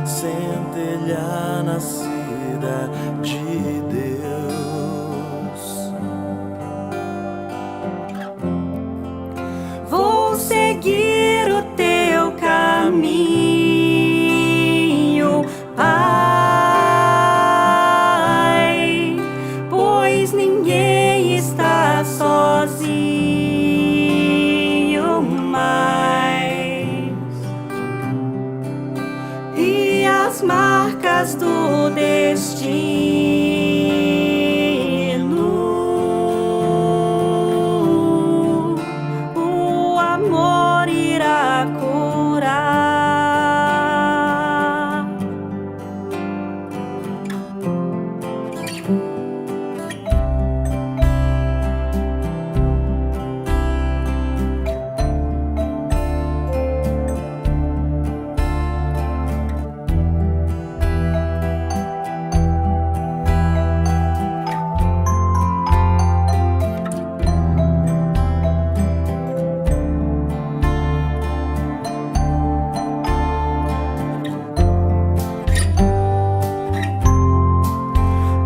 centelha nascida de Deus. Vou seguir o teu caminho, Pai, pois ninguém está sozinho mais. E as marcas do destino, o amor irá curar.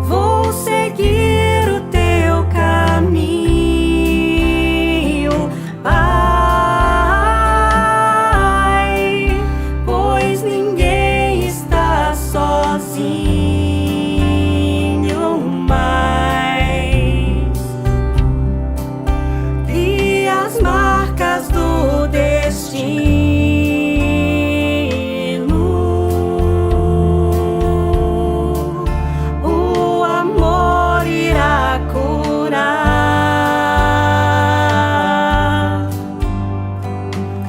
Vou seguir o teu caminho, Pai, pois ninguém está sozinho mais. E as marcas do destino, o amor irá curar.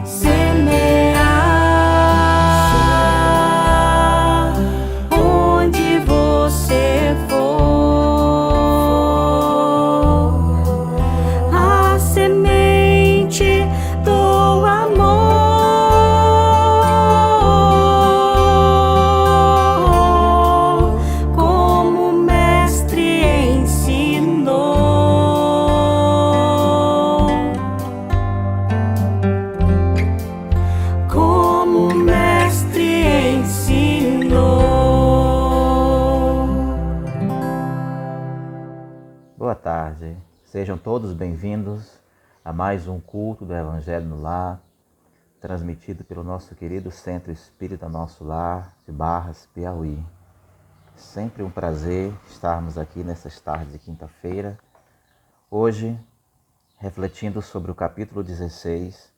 Semear onde você for a semente do amor, como o mestre ensinou, como o mestre ensinou. Boa tarde, sejam todos bem-vindos a mais um culto do Evangelho no Lar, transmitido pelo nosso querido Centro Espírita Nosso Lar, de Barras, Piauí. Sempre um prazer estarmos aqui nessas tardes de quinta-feira, hoje refletindo sobre o capítulo 16,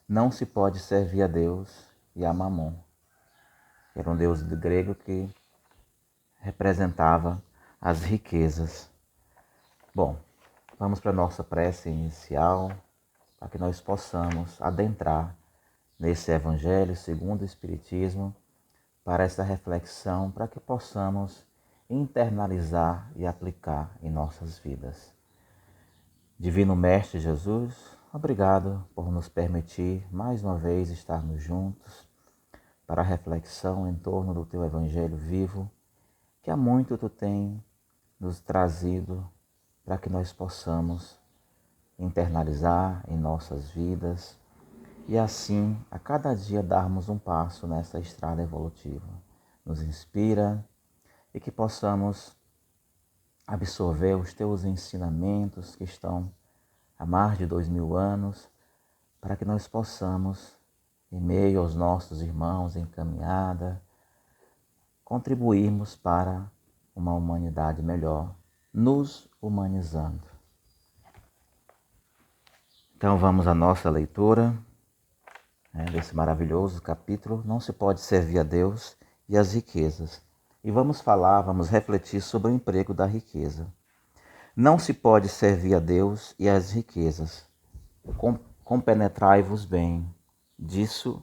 Não se pode servir a Deus e a Mamon. Era um deus grego que representava as riquezas. Bom, vamos para a nossa prece inicial, para que nós possamos adentrar nesse Evangelho segundo o Espiritismo, para essa reflexão, para que possamos internalizar e aplicar em nossas vidas. Divino Mestre Jesus, obrigado por nos permitir mais uma vez estarmos juntos para a reflexão em torno do Teu Evangelho vivo, que há muito Tu tem nos trazido para que nós possamos internalizar em nossas vidas e assim, a cada dia, darmos um passo nessa estrada evolutiva. Nos inspira e que possamos absorver os Teus ensinamentos que estão há mais de 2000 anos, para que nós possamos, em meio aos nossos irmãos em caminhada, contribuirmos para uma humanidade melhor, nos humanizando. Então vamos à nossa leitura desse maravilhoso capítulo, Não se pode servir a Deus e as riquezas. E vamos refletir sobre o emprego da riqueza. Não se pode servir a Deus e as riquezas. Compenetrai-vos bem disso,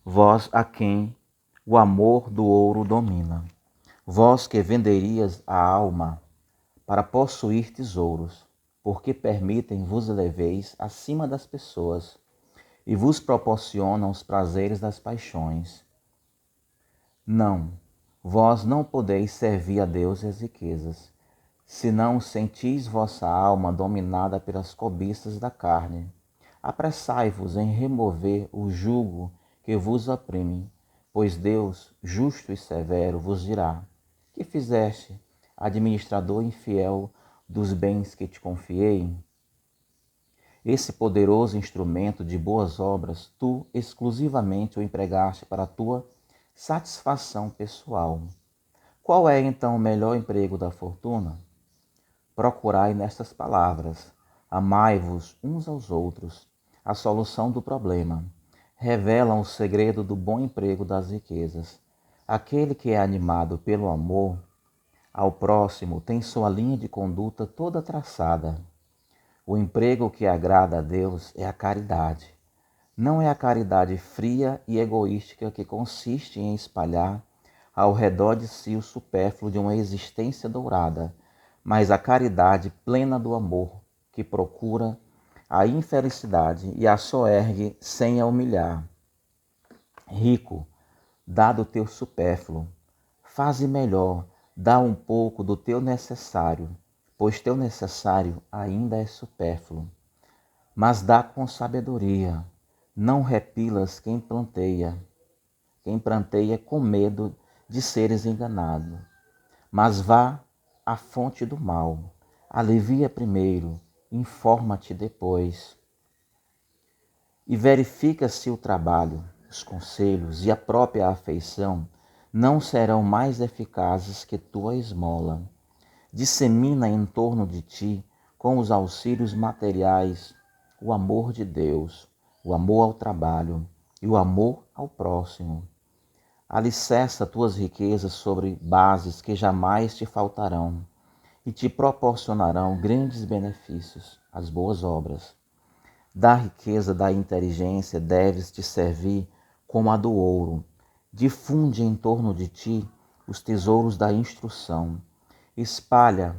vós a quem o amor do ouro domina. Vós que venderias a alma para possuir tesouros, porque permitem vos eleveis acima das pessoas e vos proporcionam os prazeres das paixões. Não, vós não podeis servir a Deus e as riquezas, se não sentis vossa alma dominada pelas cobiças da carne, apressai-vos em remover o jugo que vos oprime, pois Deus, justo e severo, vos dirá: que fizeste, administrador infiel dos bens que te confiei? Esse poderoso instrumento de boas obras, tu exclusivamente o empregaste para a tua satisfação pessoal. Qual é então o melhor emprego da fortuna? Procurai nestas palavras: amai-vos uns aos outros. A solução do problema. Revelam o segredo do bom emprego das riquezas. Aquele que é animado pelo amor ao próximo tem sua linha de conduta toda traçada. O emprego que agrada a Deus é a caridade. Não é a caridade fria e egoística que consiste em espalhar ao redor de si o supérfluo de uma existência dourada, mas a caridade plena do amor, que procura a infelicidade e a soergue sem a humilhar. Rico, dá do teu supérfluo. Faze melhor, dá um pouco do teu necessário, pois teu necessário ainda é supérfluo. Mas dá com sabedoria, não repilas quem planteia com medo de seres enganado. Mas vá à fonte do mal, alivia primeiro, informa-te depois. E verifica se o trabalho, os conselhos e a própria afeição não serão mais eficazes que tua esmola. Dissemina em torno de ti, com os auxílios materiais, o amor de Deus, o amor ao trabalho e o amor ao próximo. Alicerça tuas riquezas sobre bases que jamais te faltarão e te proporcionarão grandes benefícios, as boas obras. Da riqueza da inteligência deves te servir como a do ouro. Difunde em torno de ti os tesouros da instrução. Espalha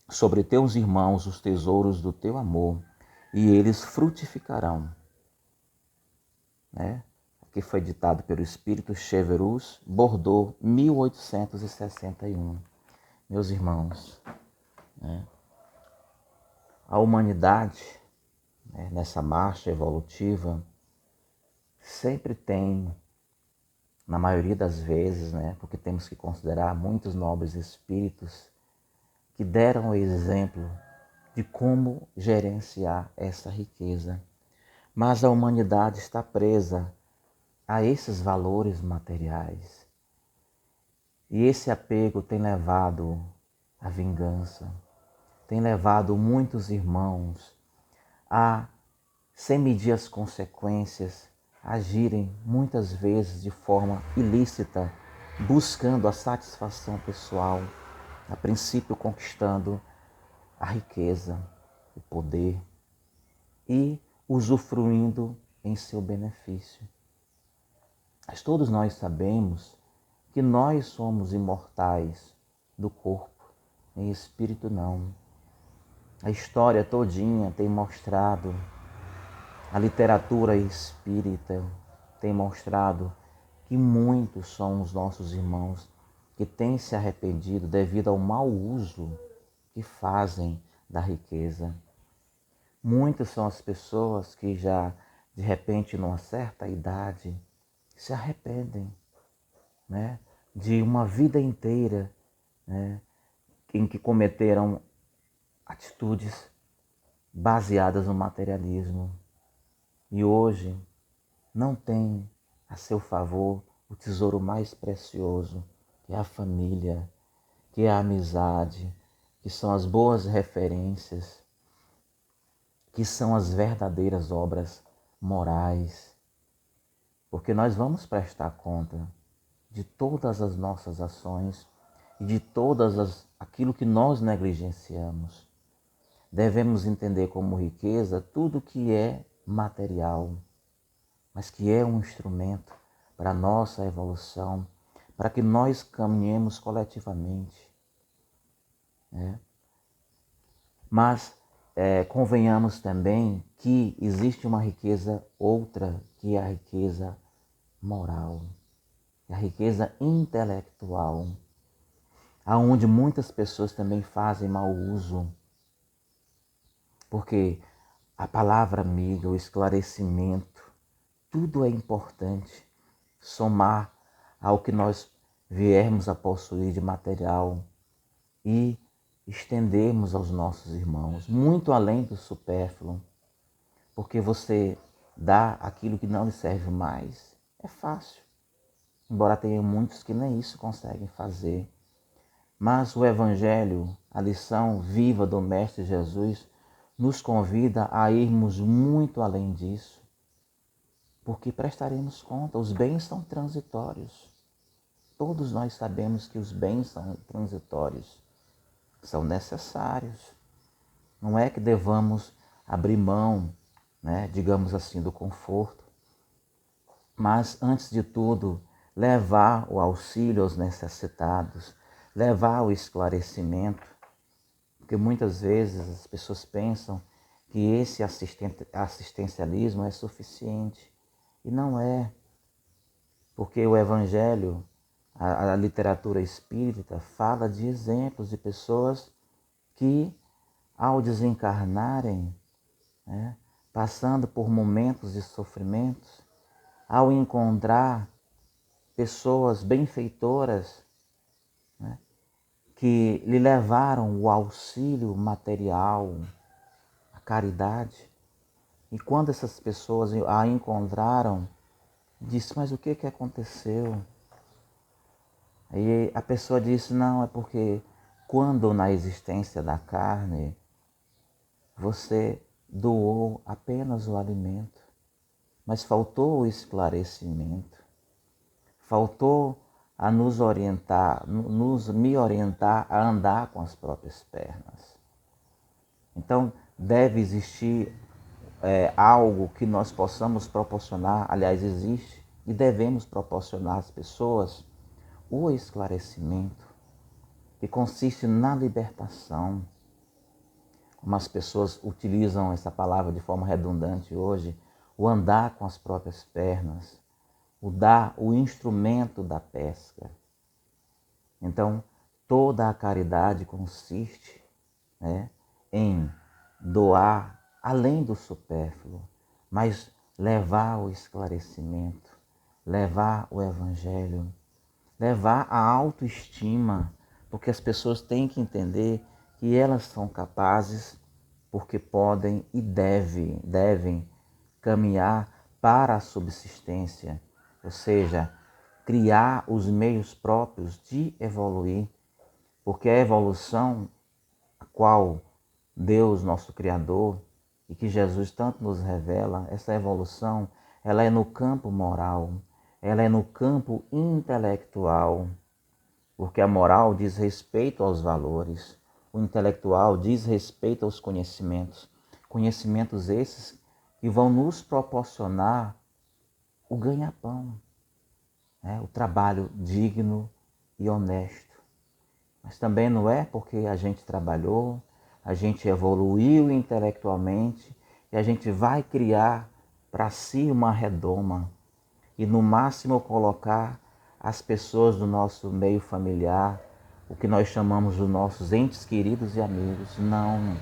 sobre teus irmãos os tesouros do teu amor, e eles frutificarão. Aqui foi ditado pelo espírito Cheverus, Bordeaux, 1861. Meus irmãos, a humanidade, nessa marcha evolutiva, sempre tem, na maioria das vezes, porque temos que considerar muitos nobres espíritos que deram o exemplo de como gerenciar essa riqueza. Mas a humanidade está presa a esses valores materiais. E esse apego tem levado à vingança, tem levado muitos irmãos a, sem medir as consequências, agirem muitas vezes de forma ilícita, buscando a satisfação pessoal, a princípio conquistando a riqueza, o poder e usufruindo em seu benefício. Mas todos nós sabemos que nós somos imortais do corpo, em espírito não. A história todinha tem mostrado, a literatura espírita tem mostrado que muitos são os nossos irmãos que têm se arrependido devido ao mau uso que fazem da riqueza. Muitas são as pessoas que já, de repente, numa certa idade, se arrependem, de uma vida inteira, em que cometeram atitudes baseadas no materialismo. E hoje não tem a seu favor o tesouro mais precioso, que é a família, que é a amizade, que são as boas referências, que são as verdadeiras obras morais. Porque nós vamos prestar conta de todas as nossas ações e de aquilo que nós negligenciamos. Devemos entender como riqueza tudo que é material, mas que é um instrumento para a nossa evolução, para que nós caminhemos coletivamente. Mas convenhamos também que existe uma riqueza outra, que é a riqueza moral, a riqueza intelectual, aonde muitas pessoas também fazem mau uso, porque a palavra amiga, o esclarecimento, tudo é importante. Somar ao que nós viermos a possuir de material e estendermos aos nossos irmãos, muito além do supérfluo, porque você dá aquilo que não lhe serve mais. É fácil, embora tenha muitos que nem isso conseguem fazer. Mas o Evangelho, a lição viva do Mestre Jesus, nos convida a irmos muito além disso, porque prestaremos conta, os bens são transitórios. Todos nós sabemos que os bens são transitórios, são necessários. Não é que devamos abrir mão, digamos assim, do conforto, mas, antes de tudo, levar o auxílio aos necessitados, levar o esclarecimento, porque muitas vezes as pessoas pensam que esse assistencialismo é suficiente, e não é, porque o Evangelho, a literatura espírita fala de exemplos de pessoas que, ao desencarnarem, passando por momentos de sofrimentos, ao encontrar pessoas benfeitoras, que lhe levaram o auxílio material, a caridade, e quando essas pessoas a encontraram, disse: mas o que aconteceu? Aí a pessoa disse: não, é porque quando na existência da carne você doou apenas o alimento, mas faltou o esclarecimento, faltou a nos orientar, me orientar a andar com as próprias pernas. Então deve existir algo que nós possamos proporcionar, aliás existe, e devemos proporcionar às pessoas o esclarecimento, que consiste na libertação. Como as pessoas utilizam essa palavra de forma redundante hoje, o andar com as próprias pernas, o instrumento da pesca. Então, toda a caridade consiste em doar além do supérfluo, mas levar o esclarecimento, levar o Evangelho, levar a autoestima, porque as pessoas têm que entender que elas são capazes, porque podem e devem caminhar para a subsistência, ou seja, criar os meios próprios de evoluir, porque a evolução a qual Deus, nosso Criador, e que Jesus tanto nos revela, essa evolução, ela é no campo moral, ela é no campo intelectual, porque a moral diz respeito aos valores, o intelectual diz respeito aos conhecimentos esses que vão nos proporcionar o ganha-pão, o trabalho digno e honesto. Mas também não é porque a gente trabalhou, a gente evoluiu intelectualmente e a gente vai criar para si uma redoma e no máximo colocar as pessoas do nosso meio familiar, o que nós chamamos de nossos entes queridos e amigos. Não,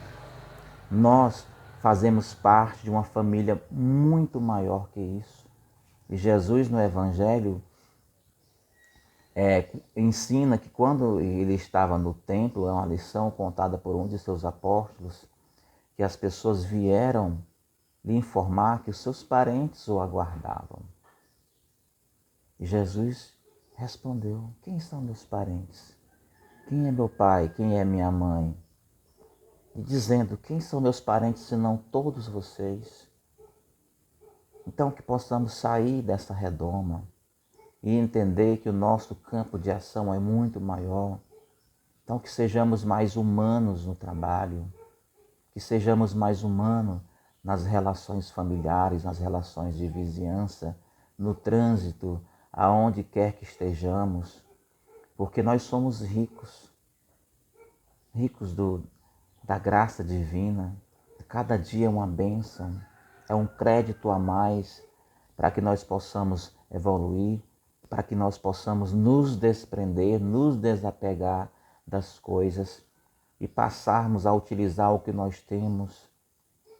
nós fazemos parte de uma família muito maior que isso. E Jesus no Evangelho ensina que quando ele estava no templo, é uma lição contada por um de seus apóstolos, que as pessoas vieram lhe informar que os seus parentes o aguardavam. E Jesus respondeu: quem são meus parentes? Quem é meu pai? Quem é minha mãe? E dizendo: quem são meus parentes senão todos vocês? Então que possamos sair dessa redoma e entender que o nosso campo de ação é muito maior. Então que sejamos mais humanos no trabalho, que sejamos mais humanos nas relações familiares, nas relações de vizinhança, no trânsito, aonde quer que estejamos, porque nós somos ricos da graça divina. Cada dia é uma bênção, é um crédito a mais para que nós possamos evoluir, para que nós possamos nos desprender, nos desapegar das coisas e passarmos a utilizar o que nós temos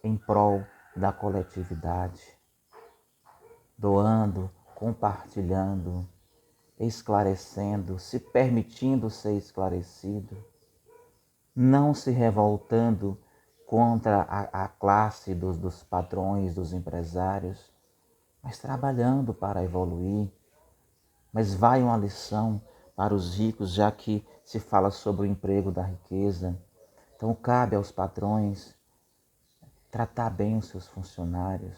em prol da coletividade, doando, compartilhando, esclarecendo, se permitindo ser esclarecido, não se revoltando contra a classe dos patrões, dos empresários, mas trabalhando para evoluir. Mas vai uma lição para os ricos, já que se fala sobre o emprego da riqueza. Então cabe aos patrões tratar bem os seus funcionários,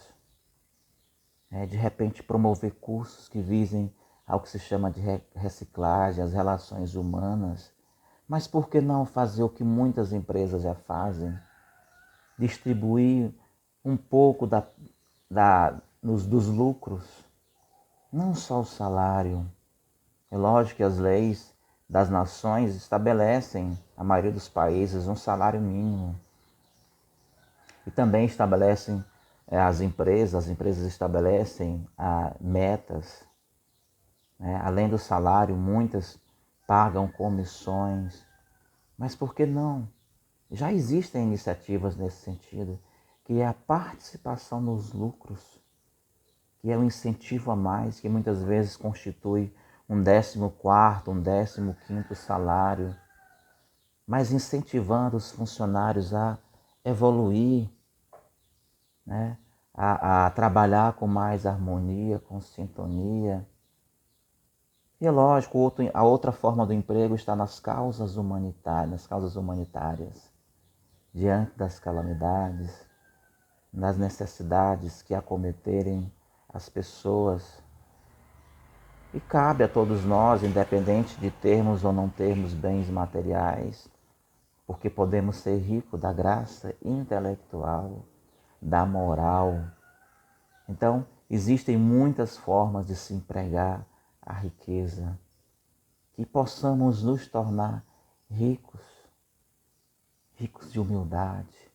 de repente promover cursos que visem ao que se chama de reciclagem, as relações humanas. Mas por que não fazer o que muitas empresas já fazem? Distribuir um pouco dos lucros, não só o salário. É lógico que as leis das nações estabelecem, a maioria dos países, um salário mínimo. E também estabelecem as empresas estabelecem metas. Além do salário, muitas pagam comissões. Mas por que não? Já existem iniciativas nesse sentido, que é a participação nos lucros, que é um incentivo a mais, que muitas vezes constitui um 14º, um 15º salário, mas incentivando os funcionários a evoluir, a trabalhar com mais harmonia, com sintonia. E é lógico, a outra forma do emprego está nas causas humanitárias, diante das calamidades, das necessidades que acometerem as pessoas. E cabe a todos nós, independente de termos ou não termos bens materiais, porque podemos ser ricos da graça intelectual, da moral. Então, existem muitas formas de se empregar a riqueza, que possamos nos tornar ricos de humildade,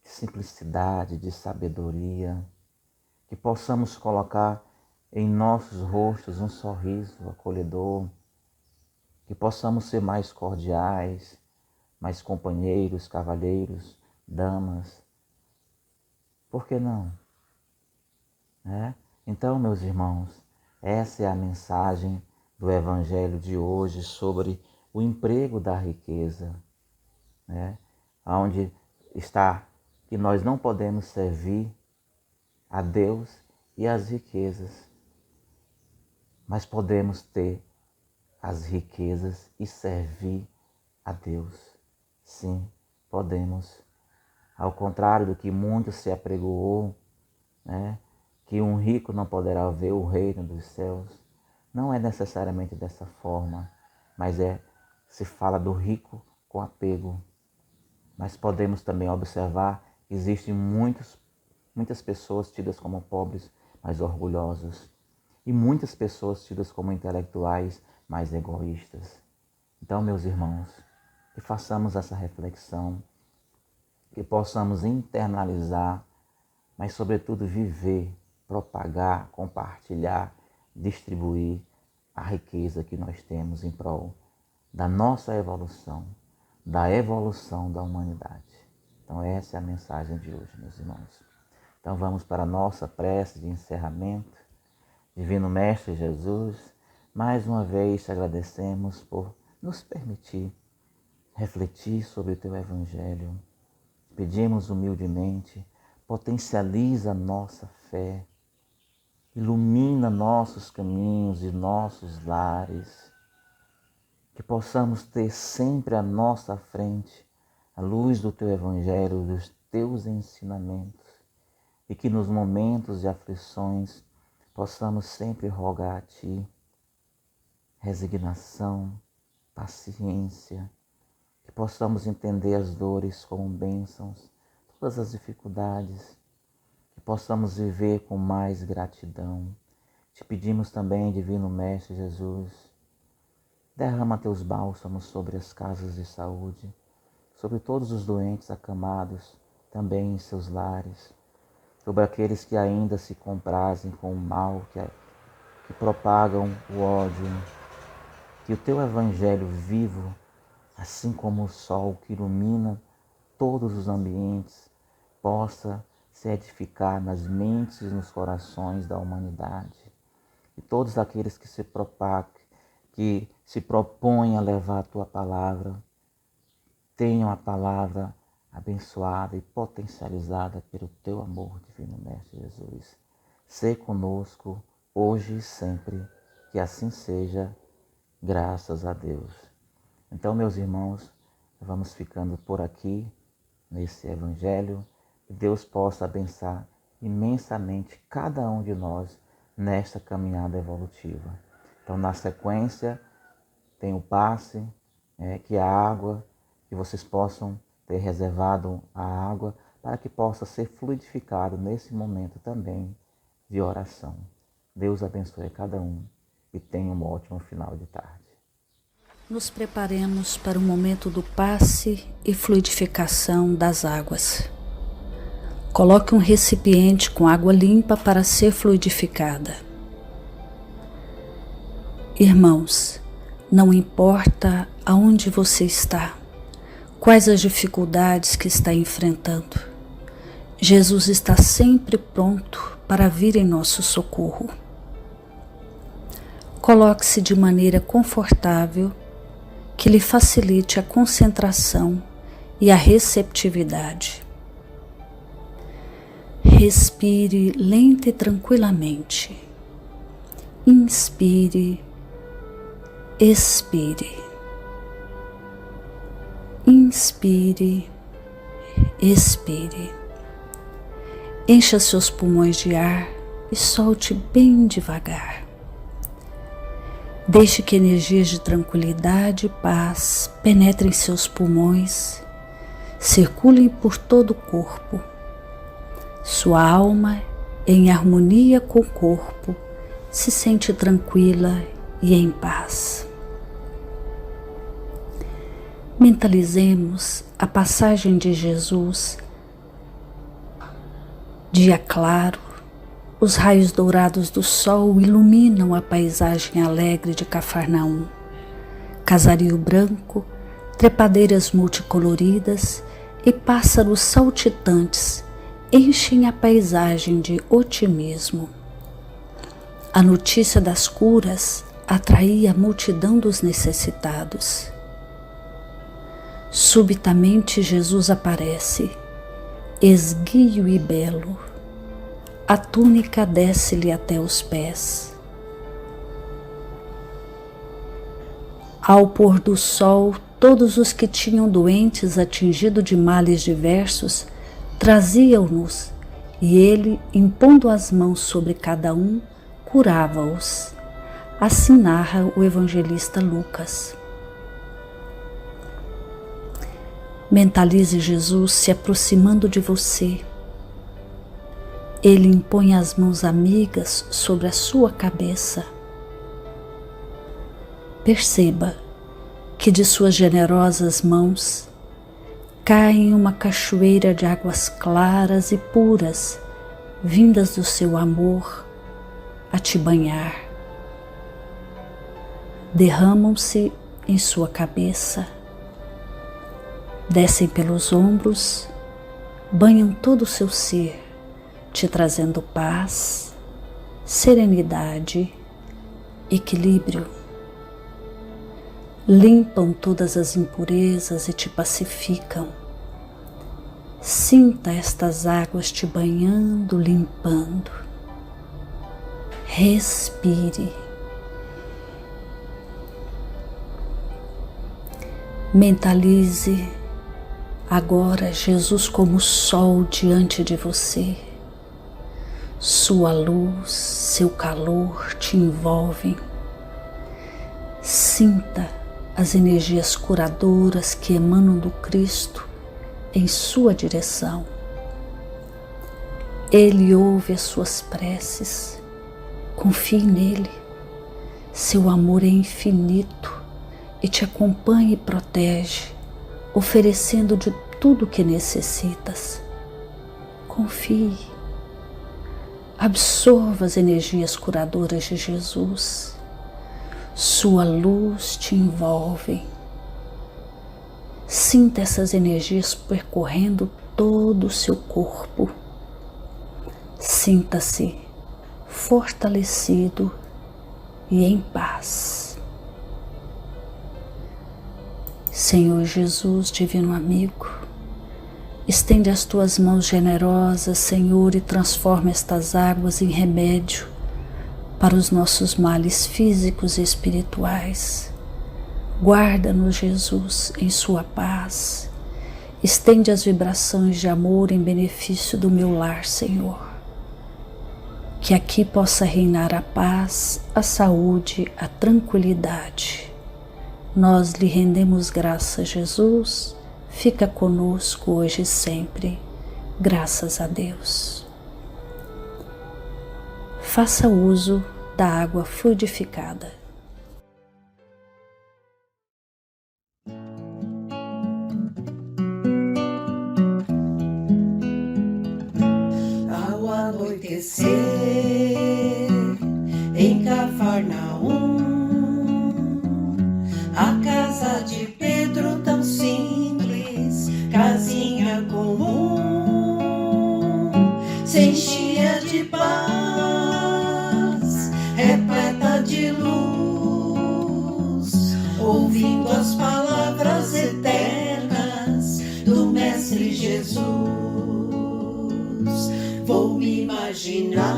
de simplicidade, de sabedoria, que possamos colocar em nossos rostos um sorriso acolhedor, que possamos ser mais cordiais, mais companheiros, cavalheiros, damas. Por que não? Então, meus irmãos, essa é a mensagem do Evangelho de hoje sobre o emprego da riqueza, onde está que nós não podemos servir a Deus e as riquezas, mas podemos ter as riquezas e servir a Deus. Sim, podemos. Ao contrário do que muito se apregoou, que um rico não poderá ver o reino dos céus. Não é necessariamente dessa forma, mas se fala do rico com apego. Mas podemos também observar que existem muitas pessoas tidas como pobres, mas orgulhosas. E muitas pessoas tidas como intelectuais, mais egoístas. Então, meus irmãos, que façamos essa reflexão, que possamos internalizar, mas sobretudo viver, propagar, compartilhar, distribuir a riqueza que nós temos em prol da nossa evolução, da evolução da humanidade. Então essa é a mensagem de hoje, meus irmãos. Então vamos para a nossa prece de encerramento. Divino Mestre Jesus, mais uma vez te agradecemos por nos permitir refletir sobre o Teu Evangelho. Pedimos humildemente, potencializa a nossa fé, ilumina nossos caminhos e nossos lares, que possamos ter sempre à nossa frente a luz do Teu Evangelho, dos Teus ensinamentos, e que nos momentos de aflições possamos sempre rogar a Ti resignação, paciência, que possamos entender as dores como bênçãos, todas as dificuldades, que possamos viver com mais gratidão. Te pedimos também, Divino Mestre Jesus, derrama Teus bálsamos sobre as casas de saúde, sobre todos os doentes acamados, também em seus lares, sobre aqueles que ainda se comprazem com o mal, que propagam o ódio. Que o Teu Evangelho vivo, assim como o sol que ilumina todos os ambientes, possa se edificar nas mentes e nos corações da humanidade. E todos aqueles que se propõem a levar a tua palavra, tenham a palavra abençoada e potencializada pelo teu amor, divino Mestre Jesus. Sê conosco hoje e sempre, que assim seja, graças a Deus. Então, meus irmãos, vamos ficando por aqui nesse Evangelho. Que Deus possa abençoar imensamente cada um de nós nesta caminhada evolutiva. Então, na sequência, tem o passe, que é a água, que vocês possam ter reservado a água para que possa ser fluidificado nesse momento também de oração. Deus abençoe cada um e tenha um ótimo final de tarde. Nos preparemos para o momento do passe e fluidificação das águas. Coloque um recipiente com água limpa para ser fluidificada. Irmãos, não importa aonde você está, quais as dificuldades que está enfrentando, Jesus está sempre pronto para vir em nosso socorro. Coloque-se de maneira confortável, que lhe facilite a concentração e a receptividade. Respire lenta e tranquilamente. Inspire, expire. Inspire, expire. Encha seus pulmões de ar e solte bem devagar. Deixe que energias de tranquilidade e paz penetrem seus pulmões, circulem por todo o corpo. Sua alma, em harmonia com o corpo, se sente tranquila e em paz. Mentalizemos a passagem de Jesus. Dia claro, os raios dourados do sol iluminam a paisagem alegre de Cafarnaum. Casario branco, trepadeiras multicoloridas e pássaros saltitantes enchem a paisagem de otimismo. A notícia das curas atraía a multidão dos necessitados. Subitamente Jesus aparece, esguio e belo. A túnica desce-lhe até os pés. Ao pôr do sol, todos os que tinham doentes atingidos de males diversos traziam-nos, e ele, impondo as mãos sobre cada um, curava-os. Assim narra o evangelista Lucas. Mentalize Jesus se aproximando de você. Ele impõe as mãos amigas sobre a sua cabeça. Perceba que de suas generosas mãos cai uma cachoeira de águas claras e puras, vindas do seu amor a te banhar. Derramam-se em sua cabeça, descem pelos ombros, banham todo o seu ser, te trazendo paz, serenidade, equilíbrio. Limpam todas as impurezas e te pacificam. Sinta estas águas te banhando, limpando. Respire. Mentalize agora Jesus como sol diante de você. Sua luz, seu calor te envolvem. Sinta as energias curadoras que emanam do Cristo em sua direção. Ele ouve as suas preces. Confie nele. Seu amor é infinito e te acompanha e protege, oferecendo de tudo o que necessitas. Confie. Absorva as energias curadoras de Jesus. Sua luz te envolve. Sinta essas energias percorrendo todo o seu corpo. Sinta-se fortalecido e em paz. Senhor Jesus, divino amigo, estende as tuas mãos generosas, Senhor, e transforma estas águas em remédio para os nossos males físicos e espirituais. Guarda-nos, Jesus, em sua paz. Estende as vibrações de amor em benefício do meu lar, Senhor. Que aqui possa reinar a paz, a saúde, a tranquilidade. Nós lhe rendemos graças, Jesus. Fica conosco hoje e sempre. Graças a Deus. Faça uso da água fluidificada. Ao anoitecer em Cafarnaum, a casa de Pedro tão simples, casinha comum, se enchia de paz, repleta de luz, ouvindo as palavras eternas do Mestre Jesus. Vou me imaginar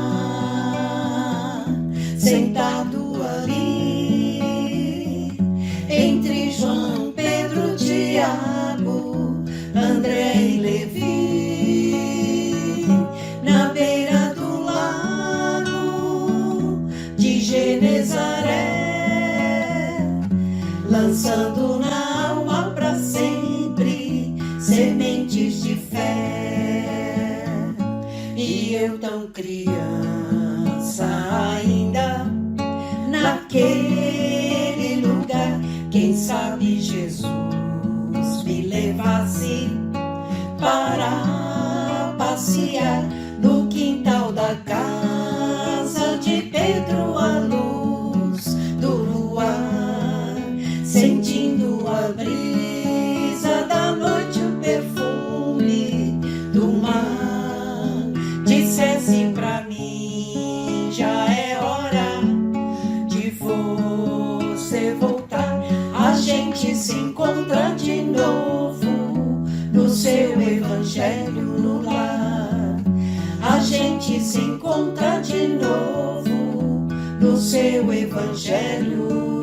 sentado ali entre João, Pedro, Tiago, André e Levi, na beira do lago de Genezaré, lançando na alma para sempre sementes de fé. E eu tão criança ainda, naquele lugar, quem sabe Jesus me levasse para passear no quintal da casa de Pedro, à luz do luar, sentindo a brisa da noite, o perfume do mar. Dissesse pra mim, já é hora de você voltar. A gente se encontra de novo no seu evangelho no lar. A gente se encontra de novo no seu evangelho